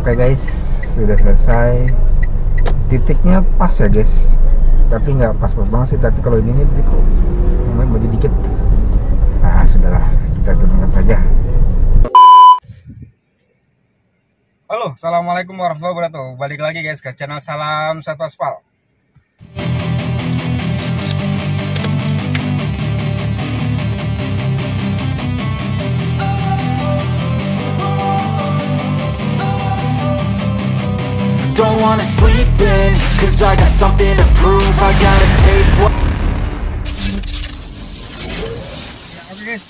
Oke guys, sudah selesai. Titiknya pas ya guys, tapi nggak pas-pas banget sih. Tapi kalau ini nih kok lumayan bagi dikit. Nah sudahlah, kita turunkan saja. Halo, assalamualaikum warahmatullahi wabarakatuh. Balik lagi guys ke channel Salam Satu Aspal. Don't wanna sleep in, cause I got something to prove. I gotta take what... Oke guys,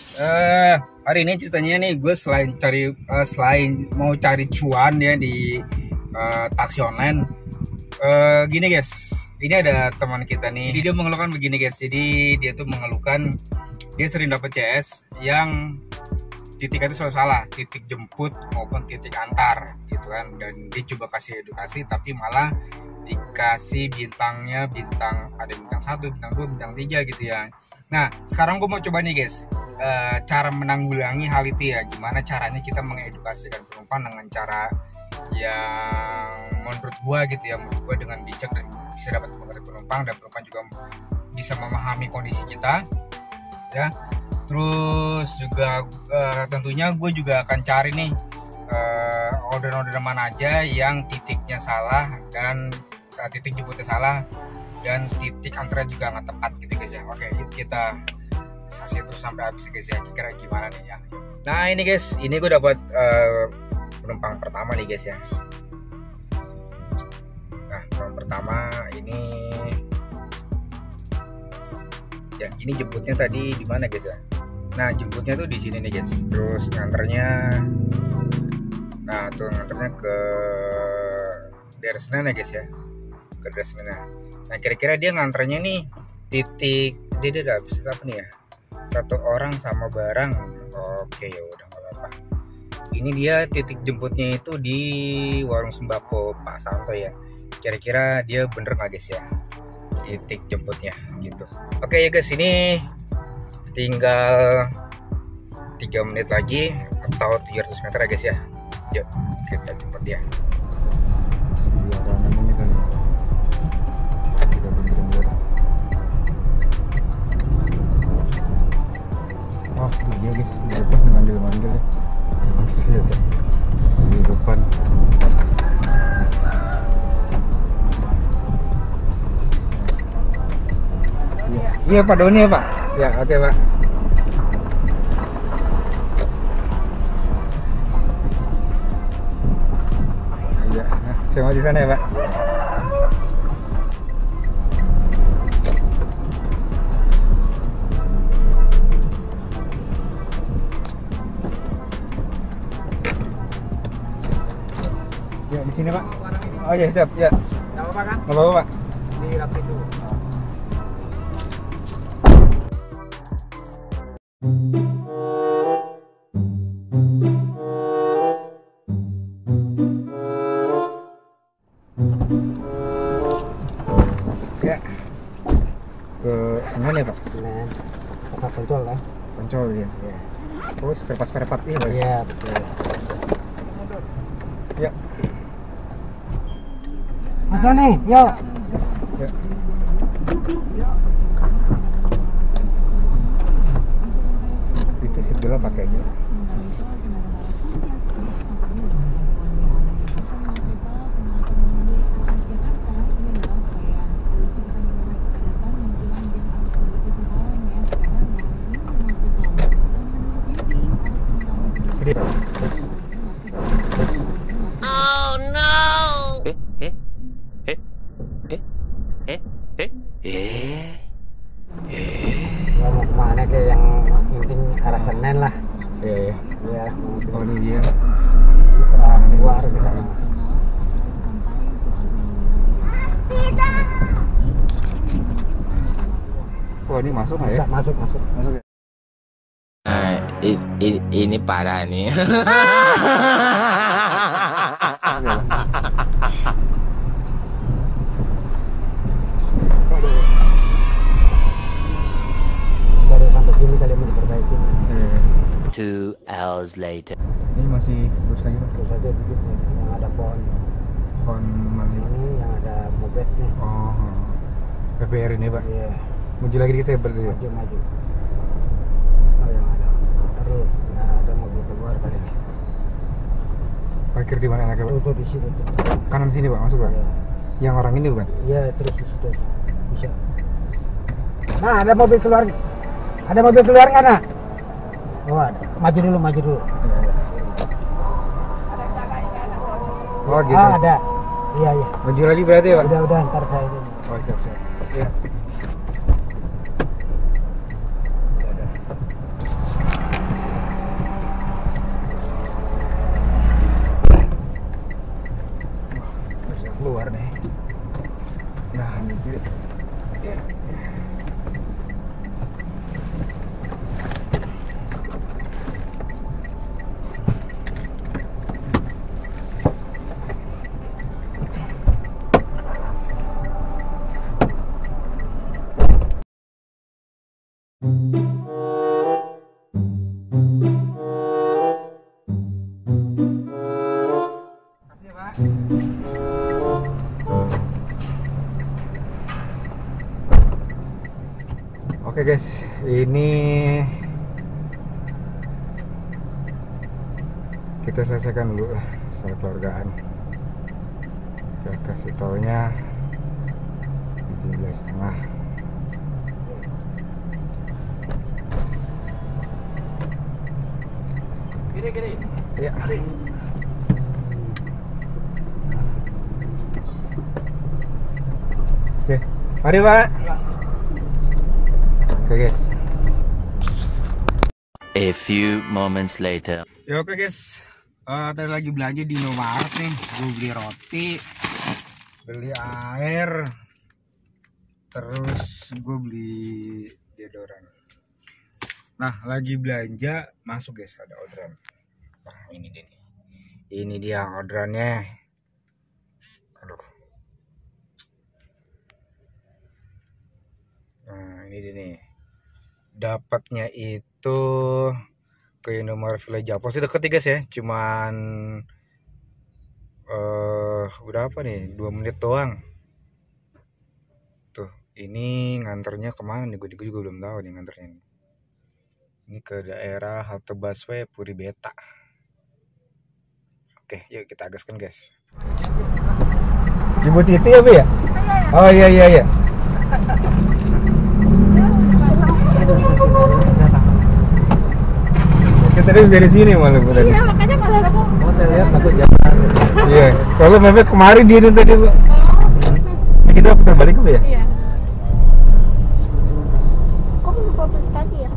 hari ini ceritanya nih gue selain mau cari cuan ya di taksi online. Gini guys, ini ada teman kita nih, dia mengeluhkan begini guys. Jadi dia tuh mengeluhkan dia sering dapat CS yang titiknya itu selalu salah, titik jemput maupun titik antar gitu kan. Dan dia coba kasih edukasi tapi malah dikasih bintangnya ada bintang 1, bintang 2, bintang 3 gitu ya. Nah sekarang gue mau coba nih guys, cara menanggulangi hal itu ya. Gimana caranya kita mengedukasikan penumpang dengan cara yang menurut gue gitu ya, menurut gue dengan bijak dan bisa dapat mengerti penumpang, dan penumpang juga bisa memahami kondisi kita ya. Terus juga tentunya gue juga akan cari nih order-order mana aja yang titiknya salah dan titik jemputnya salah dan titik antaranya juga nggak tepat gitu guys ya. Oke, yuk kita saksikan terus sampai habis guys ya, kira gimana nih ya. Nah ini guys, ini gue dapat penumpang pertama nih guys ya. Nah penumpang pertama ini ya, ini jemputnya tadi di mana guys ya. Nah jemputnya tuh di sini nih guys. Terus nganternya, nah tuh nganternya ke daerah Senen ya guys ya, ke daerah Senen. Nah kira-kira dia nganternya nih titik dia udah bisa apa nih ya, 1 orang sama barang. Oke ya udah nggak apa-apa. Ini dia titik jemputnya itu di warung sembako Pak Santo ya. Kira-kira dia bener nggak guys ya titik jemputnya gitu. Oke ya guys, ini tinggal 3 menit lagi atau 300 meter ya guys ya. Yuk kita jemput ya. Oh iya guys, di depan manggil-manggil ya. Lihat ya, di depan. Iya Pak Doni ya Pak. Ya oke Pak. Iya, saya mau di sana ya Pak. Ya di sini Pak. Oh iya siap ya. Nggak apa-apa kan? Nggak apa-apa Pak. Dirapin dulu. Ya ke Senen ya Pak? Senen, pasar Poncol lah. Poncol ya? Iya. Oh spare-part iya Pak? Iya betul. Ya Mas Doni, yuk. Ya. Itu segala pakainya. Oh no! Ya mau kemana ke yang penting arah Senen lah. Iya. Ya, Oh ini dia. keluar ke sana. Oh ini masuk nggak ya? Masuk ya. Nah, ini parah nih. Baru sampai sini kali mau diperbaiki. 2 hours later. Ini masih terus lagi Pak. Terus aja dikit nih, yang ada pohon bednya. Oh, PPR ini Pak. Iya, Maju lagi dikit ya berarti. maju. Oh yang ada. Terus ada mobil keluar kali ini. Parkir di mana anaknya Pak? Tuh di situ tuh. Kanan sini Pak, masuk Pak. Iya. Yang orang ini bukan? Iya, terus di situ. Bisa. Nah, ada mobil keluar. Ada mobil keluar nggak, Nak? Oh, ada. Maju dulu. Oh gitu. Ah, ada. Iya. Maju lagi berarti Pak? Udah, ntar saya ini. Oh siap. Iya. Udah. Bisa keluar nih. Nah ini kiri. Oke guys, ini kita selesaikan dulu lah secara keluargaan. Kita kasih tolnya 17,5. Gini. Ya. Oke, mari Pak. Oke guys. A few moments later. Ya oke guys. Tadi lagi belanja di Indomaret nih. Gue beli roti, beli air, terus gue beli deodoran. Nah lagi belanja masuk guys, ada orderan. Nah ini dia nih. Ini dia orderannya. Aduh. Nah ini dia nih. Dapatnya itu ke Indomaret Village Japos itu deket guys ya, cuman berapa nih, 2 menit doang. Tuh ini nganternya kemana nih, gue juga belum tahu nih nganternya. Ini ke daerah halte busway Puri Beta. Oke yuk kita gaskan guys. Ibu Titi ya Bu ya? Oh iya. Kita dari sini malah Bu tadi. Iya, makanya kalau aku Oh, saya lihat takut jalan. Iya, soalnya Mepet kemarin dia tadi Bu. Kita putar balik Bu ya? iya. Kok belum foto sekali ya?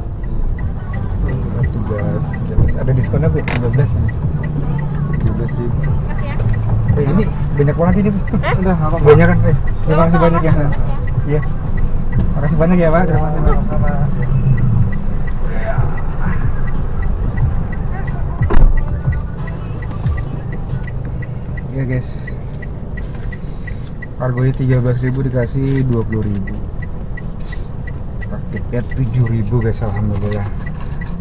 Ada diskonnya Bu, 15 ini. 17.000. Makasih ya. Ini banyak banget ini Bu. Udah, apa Banyak kan? Terima kasih banyak ya. Makasih Iya. Makasih banyak ya Pak. Terima kasih banyak. sama. Iya guys. Harganya 13.000 dikasih 20.000. Tiket 7.000 guys, alhamdulillah.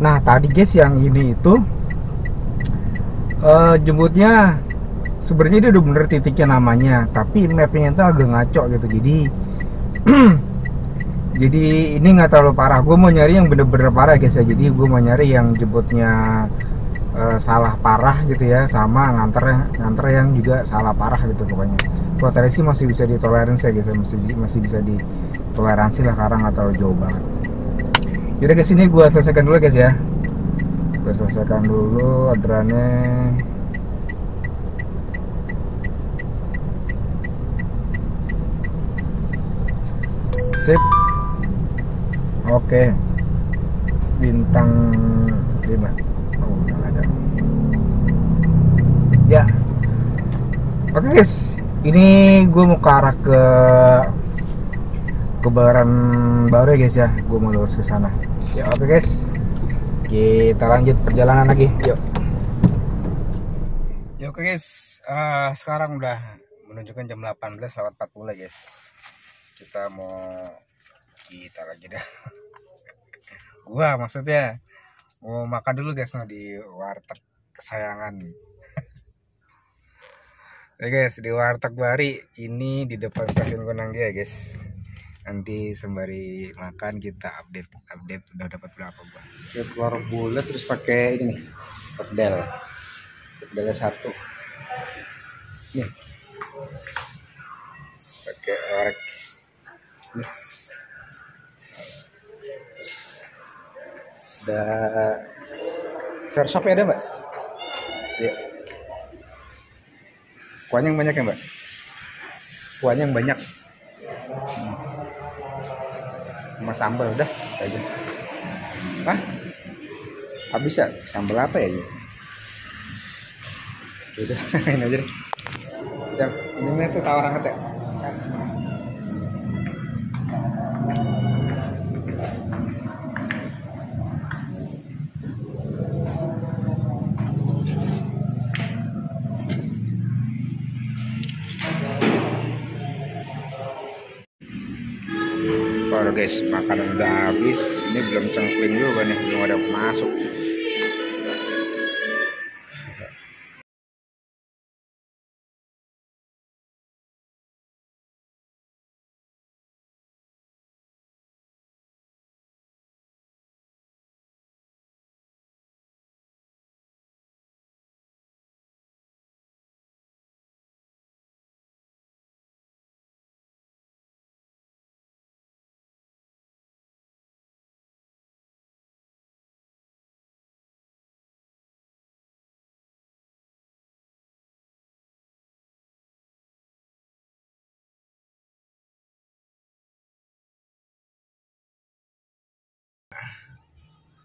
Nah tadi guys yang ini itu jemputnya sebenarnya dia udah bener titiknya namanya, tapi mapnya itu agak ngaco gitu. Jadi ini nggak terlalu parah. Gue mau nyari yang bener-bener parah guys ya. Jadi gue mau nyari yang jemputnya salah parah gitu ya, sama nganter yang juga salah parah gitu pokoknya. Kalau tadi sih masih bisa ditoleransi ya guys ya, masih bisa ditoleransi lah karena nggak terlalu jauh banget. Yaudah guys, ini gue selesaikan dulu guys ya. Gue selesaikan dulu orderannya. Sip. Oke. Bintang 5. Oh, nggak ada. Ya. Oke guys, ini gue mau ke arah ke Kebayoran Baru ya guys ya. Gue mau lurus ke sana. Ya oke guys, kita lanjut perjalanan lagi. Yuk. Ya oke guys, sekarang udah menunjukkan jam 18:40 guys. Kita lagi dah. Gua maksudnya mau makan dulu guys di warteg kesayangan. Oke guys, di Warteg Bari ini di depan stasiun Gondang Dia guys. Nanti sembari makan kita update udah dapat berapa gua. Kita keluar bulat terus pakai ini nih, perdelnya 1. Nih. Pakai orek. Nih. Ada sorsop ada mbak? Ya. Kuahnya yang banyak ya mbak? Kuahnya yang banyak. Sama sambal udah aja. Hah? Habis ya? Sambal apa ya? Udah, ini aja deh. Ini tuh tawar hangat ya? Baru guys, makanan udah habis. Ini belum cengkling juga nih, belum ada masuk.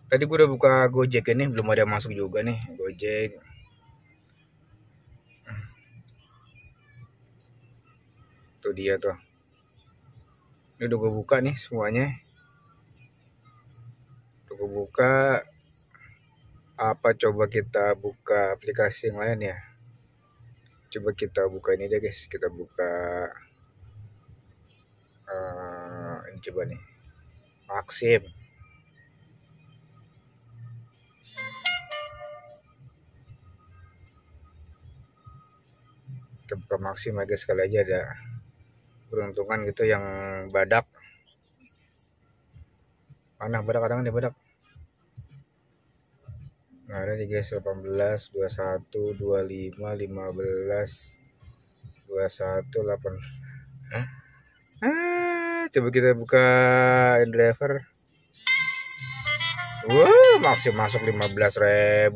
Tadi gue udah buka Gojek ini, belum ada masuk juga nih Gojek. Tuh dia tuh. Ini udah gue buka nih semuanya. Udah gue buka. Apa coba kita buka aplikasi yang lain ya? Coba kita buka ini deh guys. Kita buka ini coba nih. Maxim. Kita buka Maxim aja sekali aja, ada peruntungan gitu yang badak. Mana badak, kadang ada badak. Nah, ada nih guys, 18, 21, 25, 15, 21, 8. Coba kita buka InDriver. Maxim masuk 15.000.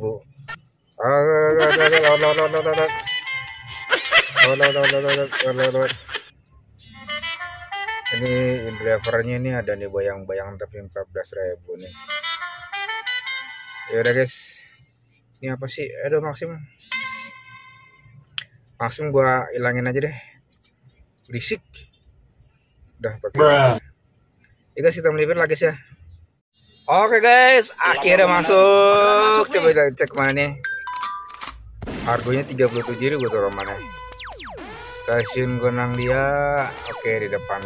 Ini InDrivernya ini ada nih bayang-bayang tapi 14.000 nih. Ya udah guys. Ini apa sih? Aduh Maxim gua ilangin aja deh. Berisik. Udah pakai. Ya guys, kita melipir lagi ya. Oke guys, akhirnya masuk. Coba kita cek mana nih. Harganya 37.000 tuh romannya. Stasiun Gondang Dia. Oke, di depan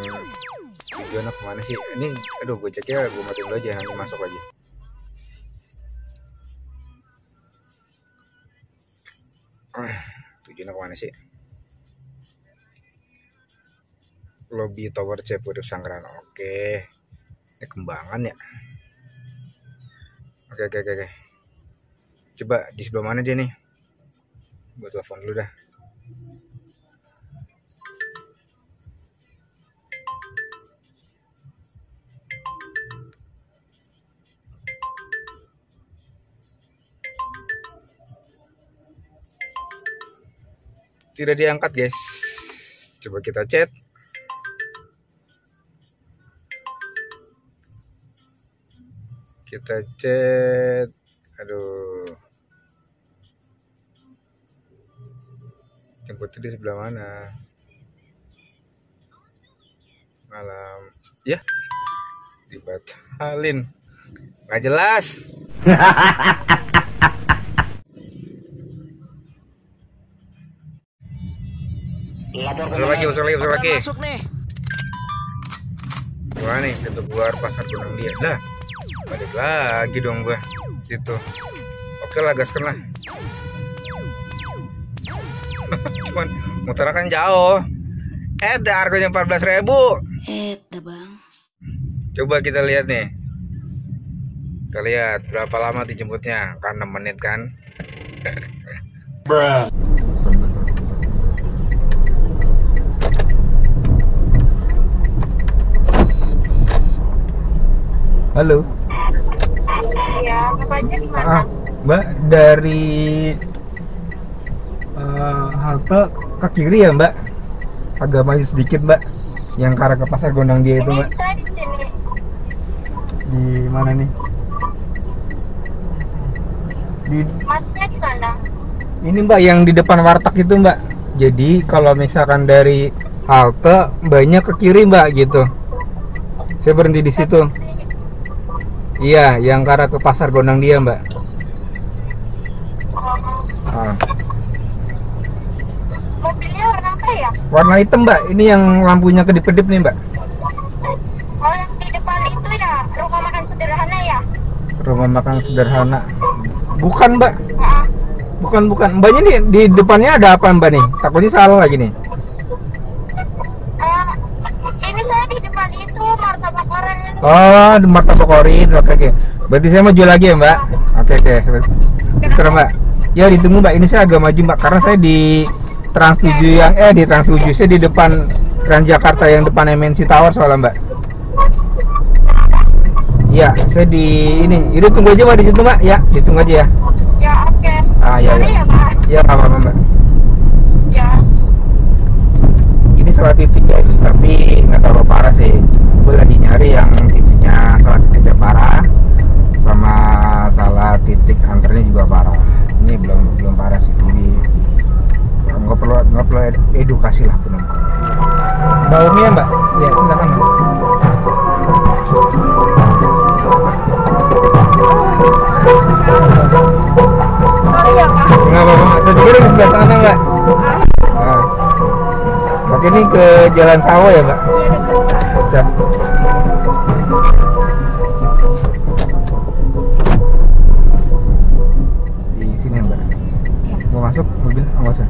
tujuan kemana sih? Ini aduh gue ceknya, gue matiin dulu aja, nanti masuk aja. Tujuannya kemana sih? Lobby Tower C Purif Sanggeran. Oke. Ini Kembangan ya. Oke. Coba di sebelah mana dia nih? Gue telepon dulu dah. Tidak diangkat guys. Coba kita chat. Aduh. Jemputnya di sebelah mana? Malam. Ya. Dibatalin. Nggak jelas. Masuk lagi. Masuk nih. Gimana nih pintu keluar pasar Gondang Dia? Lah, balik lagi dong gua situ. Oke lah, gaskan lah. Cuman motor kan jauh. Harganya 14.000. Bang. Coba kita lihat nih. Kita lihat berapa lama dijemputnya. Kan 6 menit kan. Halo. Ya, bapaknya gimana? Mbak dari halte ke kiri ya Mbak? Agak maju sedikit Mbak. Yang ke arah ke Pasar Gondang Dia itu Mbak. Ini saya di sini. Di mana nih? Di Masnya di mana? ini Mbak yang di depan warteg itu Mbak. Jadi kalau misalkan dari halte Mbaknya ke kiri Mbak gitu. Saya berhenti di situ. Iya, yang ke arah ke Pasar Gondang Dia Mbak. Ah. Mobilnya warna apa ya? Warna hitam Mbak. Ini yang lampunya kedip-kedip nih Mbak. Oh, yang di depan itu ya, rumah makan sederhana ya? Rumah makan sederhana. Bukan Mbak. Nah, Bukan. Mbaknya nih di depannya ada apa Mbak nih? Takutnya salah lagi nih. ini saya di depan itu martabak oranye. Oh, di martabak orin. Oke. Berarti saya maju lagi ya Mbak. Oke. Bentar Mbak. Ya ditunggu Mbak. Ini saya agak maju Mbak karena saya di Trans 7 yang di Trans 7 saya di depan Transjakarta yang depan MNC Tower soalnya Mbak. Iya, saya di ini. Itu tunggu aja Mbak di situ Mbak. Ya, ditunggu aja ya. Ya, oke. Ya. Sorry ya, Pak. Ya, nggak apa-apa Mbak. Ya. Ini salah titik guys, tapi nggak terlalu parah sih. Gue lagi nyari yang titiknya salah titiknya parah, sama salah titik antaranya juga parah. Ini belum parah sih. Jadi nggak perlu edukasi lah penumpang. Mbak Umi ya Mbak? Ya silakan Mbak. Sorry ya, Pak. Nggak apa-apa Mbak. Saya juga di sebelah sana Mbak. Nah. Oke, ini ke Jalan Sawo ya Mbak? Iya, dekat. Siap. Di sini ya Mbak? Mau masuk mobil? Nggak usah?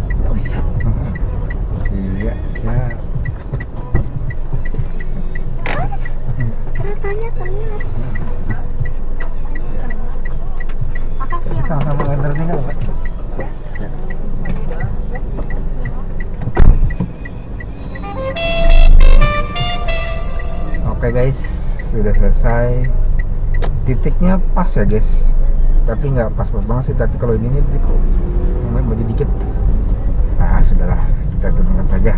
Iya, ya. Keretanya terlihat. Makasih ya. Sama-sama lendernya kan Mbak? Oke guys, sudah selesai. Titiknya pas ya guys, tapi nggak pas-pas banget sih. Tapi kalau ini kok maju dikit. Nah sudahlah, kita turunkan saja.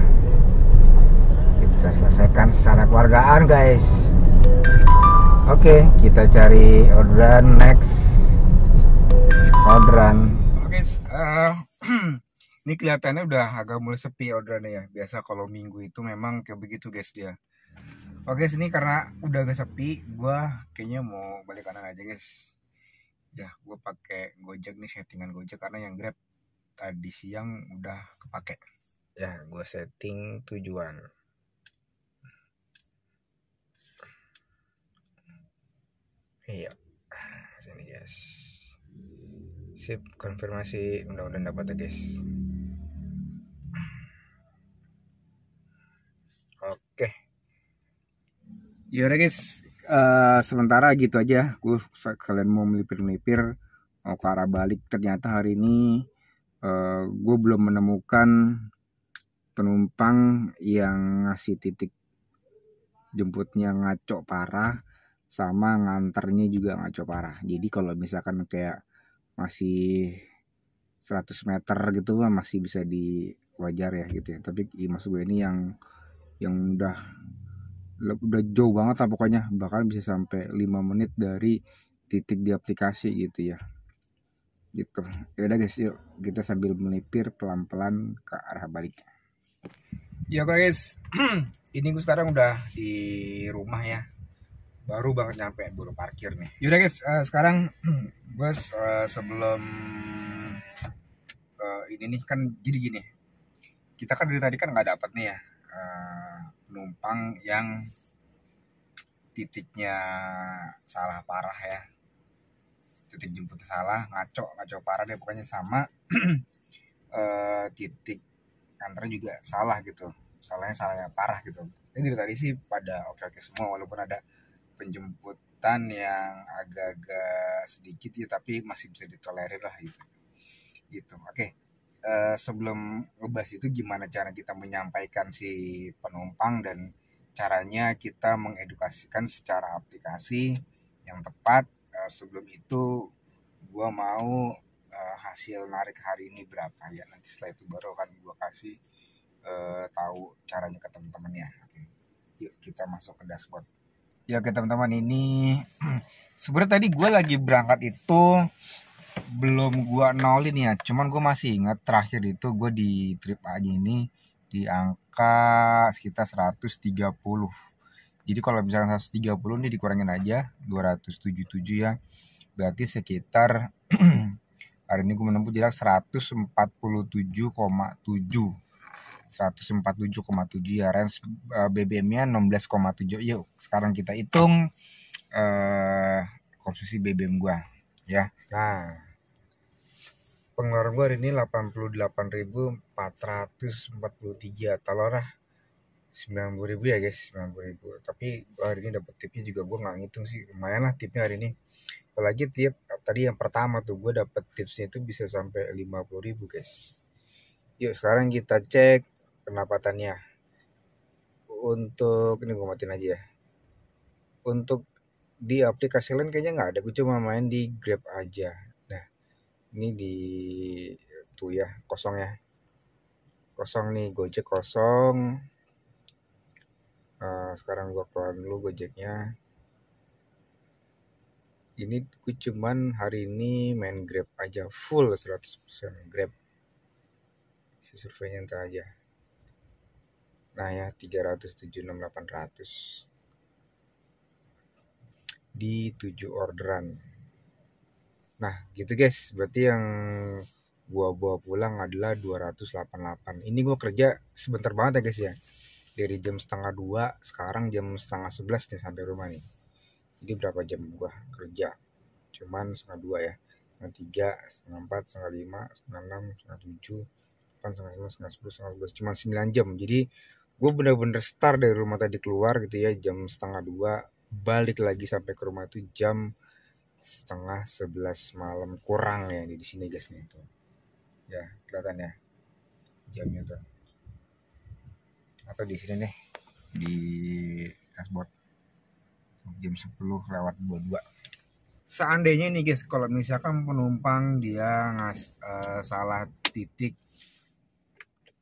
Kita selesaikan secara keluargaan guys. Oke, kita cari orderan next. Orderan. Oke guys, ini kelihatannya udah agak mulai sepi orderannya ya. Biasa kalau minggu itu memang kayak begitu guys dia. Oke, sini karena udah agak sepi, gua kayaknya mau balik kanan aja guys. Ya, gue pakai Gojek nih, settingan Gojek karena yang Grab tadi siang udah kepake. Ya, gue setting tujuan. Iya, sini guys. Sip, konfirmasi mudah-mudahan dapat ya guys. Oke. Yaudah guys, sementara gitu aja. Gue kalian mau melipir-melipir mau ke arah balik. Ternyata hari ini gue belum menemukan penumpang yang ngasih titik jemputnya ngaco parah, sama nganternya juga ngaco parah. Jadi kalau misalkan kayak masih 100 meter gitu masih bisa diwajar ya gitu ya. Tapi maksud gue ini yang udah jauh banget lah pokoknya, bahkan bisa sampai 5 menit dari titik di aplikasi gitu ya. Gitu. Ya udah guys, yuk kita sambil melipir pelan-pelan ke arah balik. Ya guys, ini gue sekarang udah di rumah ya. Baru banget nyampe, baru parkir nih. Yaudah guys, sekarang gue sebelum ini nih kan jadi gini. Kita kan dari tadi kan nggak dapat nih ya penumpang yang titiknya salah parah ya, titik jemput salah, ngaco parah deh pokoknya, sama titik nganter juga salah gitu, salahnya parah gitu. Ini dari tadi sih pada oke semua, walaupun ada penjemputan yang agak-agak sedikit ya, tapi masih bisa ditolerir lah gitu. Oke. Sebelum ngebahas itu gimana cara kita menyampaikan si penumpang dan caranya kita mengedukasikan secara aplikasi yang tepat, sebelum itu gua mau hasil narik hari ini berapa ya, nanti setelah itu baru akan gua kasih tahu caranya ke teman-teman ya. Oke. Yuk kita masuk ke dashboard. Ya oke teman-teman, ini sebenarnya tadi gue lagi berangkat itu belum gua nolin ya, cuman gue masih ingat terakhir itu gue di trip aja ini di angka sekitar 130. Jadi kalau misalkan 130 ini dikurangin aja 277 ya, berarti sekitar hari ini gue menempuh jarak 147,7 ya, range BBM-nya 16,7. Yuk sekarang kita hitung konsumsi BBM gua ya. Nah, pengeluaran gua hari ini 88.443, taruhlah 90.000 ya guys, 90.000. Tapi hari ini dapat tipnya juga, gua nggak ngitung sih, lumayan lah tipnya hari ini. Apalagi tip tadi yang pertama tuh gue dapet tipsnya itu bisa sampai 50.000 guys. Yuk sekarang kita cek pendapatannya. Untuk ini gue matiin aja ya. Untuk di aplikasi lain kayaknya nggak ada, gue cuma main di Grab aja. Nah ini di tuh ya, kosong ya, kosong nih, Gojek kosong. Sekarang gue keluar dulu Gojeknya. Ini gue cuman hari ini main Grab aja, full 100% Grab. Si surveinya ntar aja. Nah ya 376.800 di 7 orderan. Nah gitu guys, berarti yang gua bawa pulang adalah 288. Ini gua kerja sebentar banget ya guys ya, dari jam 11:30 sekarang jam 10:30 nih sampai rumah nih. Jadi berapa jam gua kerja? Cuman 1:30 ya, 3, 4, 5, 6, 7, 8, 9, 10, 11, cuma 9 jam. Jadi gue bener-bener start dari rumah tadi keluar gitu ya jam 10:30, balik lagi sampai ke rumah itu jam 10:30 malam kurang ya di sini guys nih itu. Ya kelihatan ya jamnya tuh, atau di sini nih di dashboard jam 10:22. Seandainya nih guys, kalau misalkan penumpang dia salah titik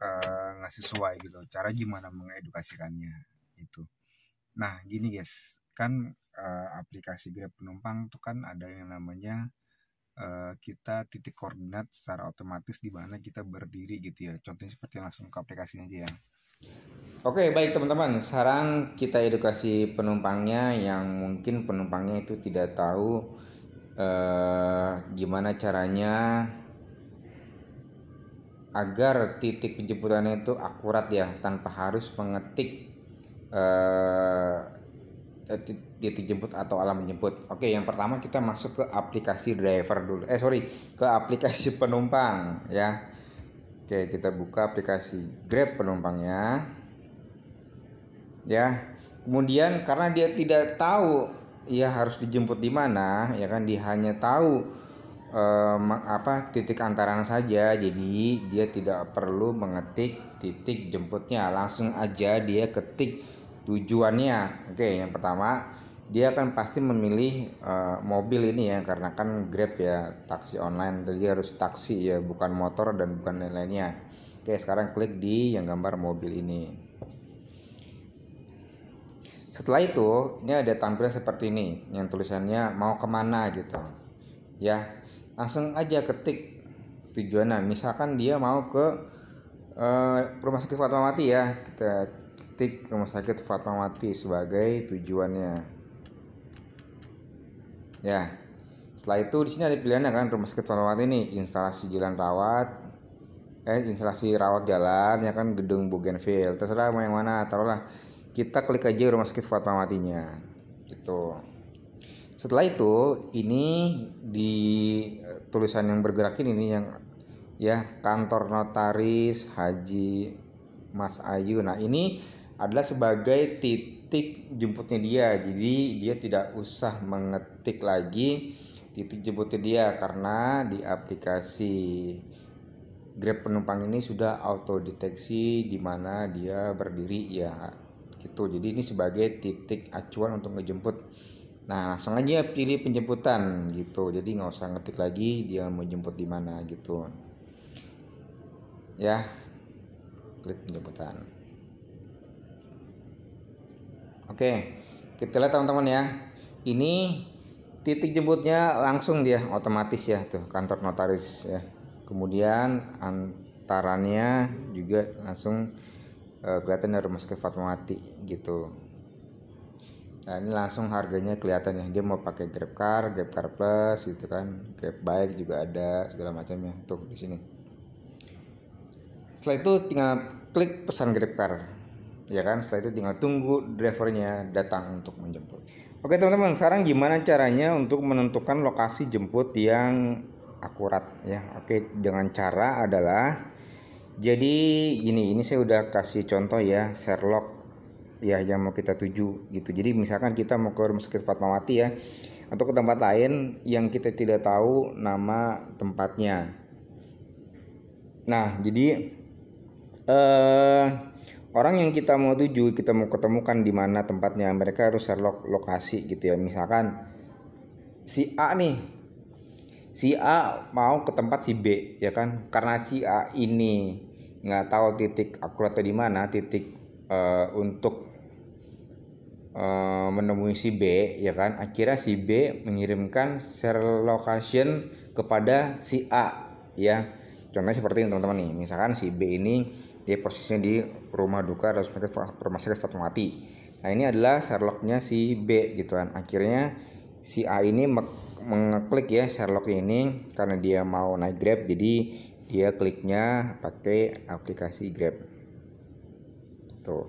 nggak sesuai gitu, cara gimana mengedukasikannya itu. Nah gini guys, kan aplikasi Grab penumpang tuh kan ada yang namanya kita titik koordinat secara otomatis di mana kita berdiri gitu ya. Contohnya seperti langsung ke aplikasinya aja ya. Oke baik teman-teman, sekarang kita edukasi penumpangnya yang mungkin penumpangnya itu tidak tahu gimana caranya agar titik penjemputannya itu akurat ya, tanpa harus mengetik titik jemput atau alam menjemput. Oke, yang pertama kita masuk ke aplikasi driver dulu. Ke aplikasi penumpang ya. Oke, kita buka aplikasi Grab penumpangnya. Ya. Kemudian karena dia tidak tahu ya harus dijemput di mana, ya kan, dia hanya tahu titik antaran saja, jadi dia tidak perlu mengetik titik jemputnya, langsung aja dia ketik tujuannya. Oke, yang pertama dia akan pasti memilih mobil ini ya, karena kan Grab ya taksi online, jadi harus taksi ya, bukan motor dan bukan lain-lainnya. Oke, sekarang klik di yang gambar mobil ini. Setelah itu ini ada tampilan seperti ini yang tulisannya mau kemana gitu ya, langsung aja ketik tujuannya. Misalkan dia mau ke Rumah Sakit Fatmawati ya, kita ketik Rumah Sakit Fatmawati sebagai tujuannya ya. Setelah itu di sini ada pilihannya kan, Rumah Sakit Fatmawati ini instalasi jalan rawat instalasi rawat jalan ya kan, gedung Bougainville, terserah mau yang mana, taruhlah kita klik aja Rumah Sakit Fatmawatinya gitu. Setelah itu ini di tulisan yang bergerak ini yang ya, kantor notaris Haji Mas Ayu. Nah, ini adalah sebagai titik jemputnya dia. Jadi dia tidak usah mengetik lagi titik jemputnya dia karena di aplikasi Grab penumpang ini sudah auto deteksi di mana dia berdiri ya gitu. Jadi ini sebagai titik acuan untuk ngejemput. Nah, langsung aja pilih penjemputan gitu. Jadi nggak usah ngetik lagi dia mau jemput di mana gitu. Ya, klik penjemputan. Oke, kita lihat teman-teman ya. Ini titik jemputnya langsung dia otomatis ya tuh kantor notaris ya. Kemudian antaranya juga langsung kelihatan dari Rumah Sakit Fatmawati gitu. Nah, ini langsung harganya kelihatan ya. Dia mau pakai GrabCar Plus gitu kan. Grab Bike juga ada segala macamnya tuh di sini. Setelah itu tinggal klik pesan GrabCar. Ya kan, setelah itu tinggal tunggu drivernya datang untuk menjemput. Oke teman-teman, sekarang gimana caranya untuk menentukan lokasi jemput yang akurat ya. Oke, dengan cara adalah jadi ini saya udah kasih contoh ya, Sherlock ya yang mau kita tuju gitu. Jadi misalkan kita mau ke Rumah Sakit Fatmawati ya, atau ke tempat lain yang kita tidak tahu nama tempatnya. Nah, jadi orang yang kita mau tuju, kita mau ketemukan di mana tempatnya, mereka harus Sherlock lokasi gitu ya. Misalkan si A nih, si A mau ke tempat si B ya kan, karena si A ini nggak tahu titik akuratnya di mana, titik untuk menemui si B ya kan, akhirnya si B mengirimkan share location kepada si A ya. Contohnya seperti ini teman-teman nih, misalkan si B ini dia posisinya di rumah duka Rumah Sakit Fatmawati. Nah, ini adalah Sherlocknya si B gitu kan. Akhirnya si A ini mengeklik ya Sherlock ini karena dia mau naik Grab, jadi dia kliknya pakai aplikasi Grab. Tuh.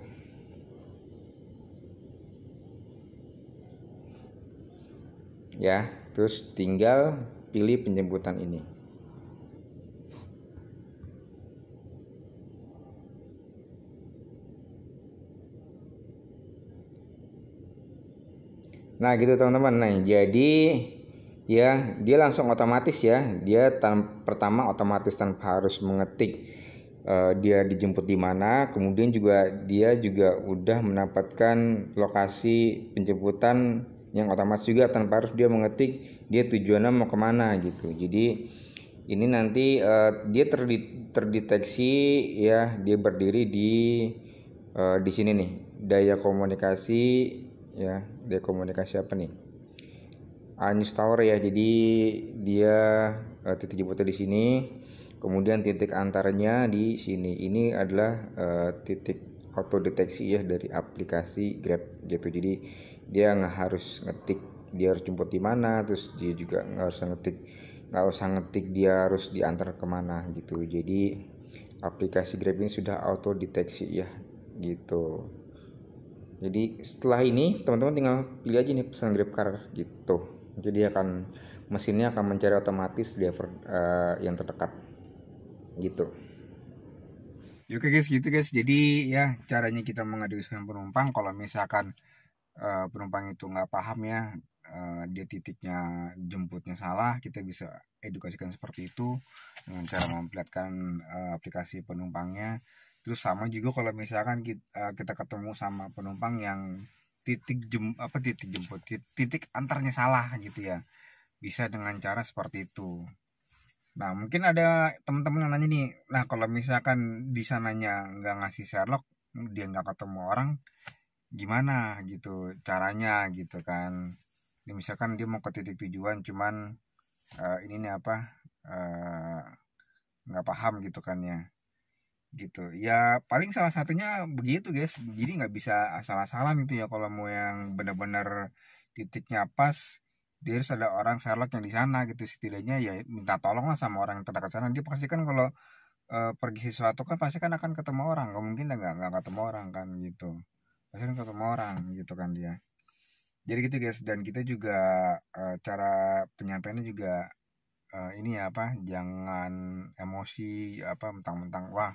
Ya, terus tinggal pilih penjemputan ini. Nah gitu teman-teman. Nah jadi ya dia langsung otomatis ya. Dia pertama otomatis tanpa harus mengetik dia dijemput di mana. Kemudian juga dia juga udah mendapatkan lokasi penjemputan yang otomatis juga tanpa harus dia mengetik dia tujuannya mau kemana gitu. Jadi ini nanti dia terdeteksi ya, dia berdiri di sini nih, daya komunikasi ya, daya komunikasi apa nih, News Tower ya. Jadi dia titik jemputnya di sini, kemudian titik antaranya di sini. Ini adalah titik auto deteksi ya dari aplikasi Grab gitu. Jadi dia nggak harus ngetik dia harus jemput di mana, terus dia juga nggak usah ngetik dia harus diantar kemana gitu. Jadi aplikasi Grab ini sudah auto deteksi ya gitu. Jadi setelah ini teman-teman tinggal pilih aja nih pesan GrabCar gitu. Jadi mesinnya akan mencari otomatis driver yang terdekat gitu. Oke guys, gitu guys. Jadi ya caranya kita mengedukasi penumpang kalau misalkan penumpang itu nggak paham ya, dia titiknya jemputnya salah, kita bisa edukasikan seperti itu dengan cara memperlihatkan aplikasi penumpangnya. Terus sama juga kalau misalkan kita ketemu sama penumpang yang titik jemput titik antarnya salah gitu ya, bisa dengan cara seperti itu. Nah mungkin ada teman-teman yang nanya nih, nah kalau misalkan di sananya nggak ngasih Sherlock, dia nggak ketemu orang, gimana gitu caranya gitu kan. Ini misalkan dia mau ke titik tujuan cuman ini nih apa nggak paham gitu kan ya gitu ya, paling salah satunya begitu guys. Jadi nggak bisa asal-asalan gitu ya, kalau mau yang benar-benar titiknya pas dia harus ada orang Sherlock yang di sana gitu. Setidaknya ya minta tolong lah sama orang yang terdekat sana. Dia pasti kan kalau pergi sesuatu kan pasti kan akan ketemu orang, nggak mungkin nggak ketemu orang kan gitu, pasti kan ketemu orang gitu kan dia. Jadi gitu guys, dan kita juga cara penyampaiannya juga ini apa, jangan emosi apa mentang-mentang wah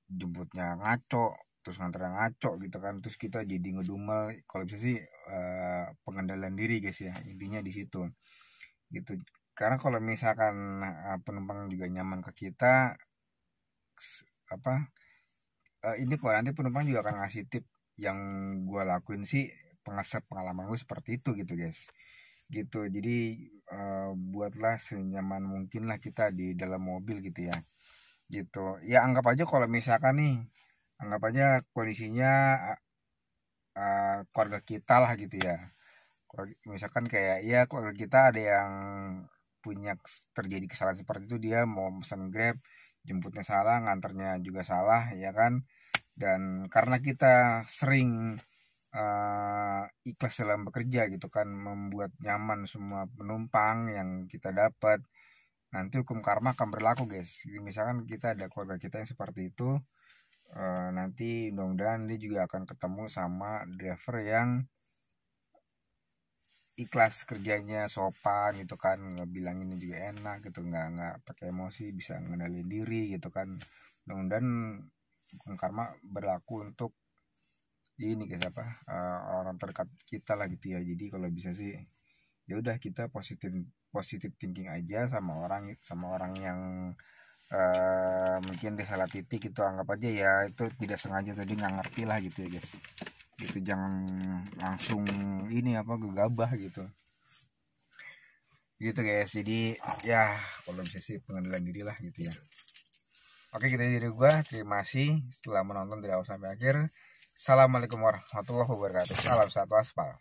jemputnya ngaco, terus nganternya ngaco gitu kan, terus kita jadi ngedumel. Kalau bisa sih pengendalian diri guys ya, intinya di situ gitu. Karena kalau misalkan penumpang juga nyaman ke kita apa ini kok nanti penumpang juga akan ngasih tip. Yang gue lakuin sih pengalaman gue seperti itu gitu guys gitu. Jadi buatlah senyaman mungkin lah kita di dalam mobil gitu ya gitu ya. Anggap aja kalau misalkan nih, anggap aja kondisinya keluarga kita lah gitu ya. Misalkan kayak ya keluarga kita ada yang punya terjadi kesalahan seperti itu, dia mau pesan Grab, jemputnya salah, nganternya juga salah ya kan. Dan karena kita sering ikhlas dalam bekerja gitu kan, membuat nyaman semua penumpang yang kita dapat, nanti hukum karma akan berlaku guys. Misalkan kita ada keluarga kita yang seperti itu, nanti mudah-mudahan dia juga akan ketemu sama driver yang ikhlas kerjanya, sopan gitu kan, ngebilanginnya juga enak gitu, nggak pakai emosi, bisa ngendalin diri gitu kan. Mudah-mudahan hukum karma berlaku untuk ini guys apa orang terdekat kita lah gitu ya. Jadi kalau bisa sih ya udah kita positif thinking aja sama orang yang mungkin dia salah titik itu, anggap aja ya itu tidak sengaja, tadi nggak ngerti lah gitu ya guys. Itu jangan langsung ini apa gegabah gitu guys. Jadi ya kalau bisa sih pengendalian diri lah gitu ya. Oke, gitu dari gua. Terima kasih setelah menonton dari awal sampai akhir. Assalamualaikum warahmatullahi wabarakatuh. Salam satu aspal.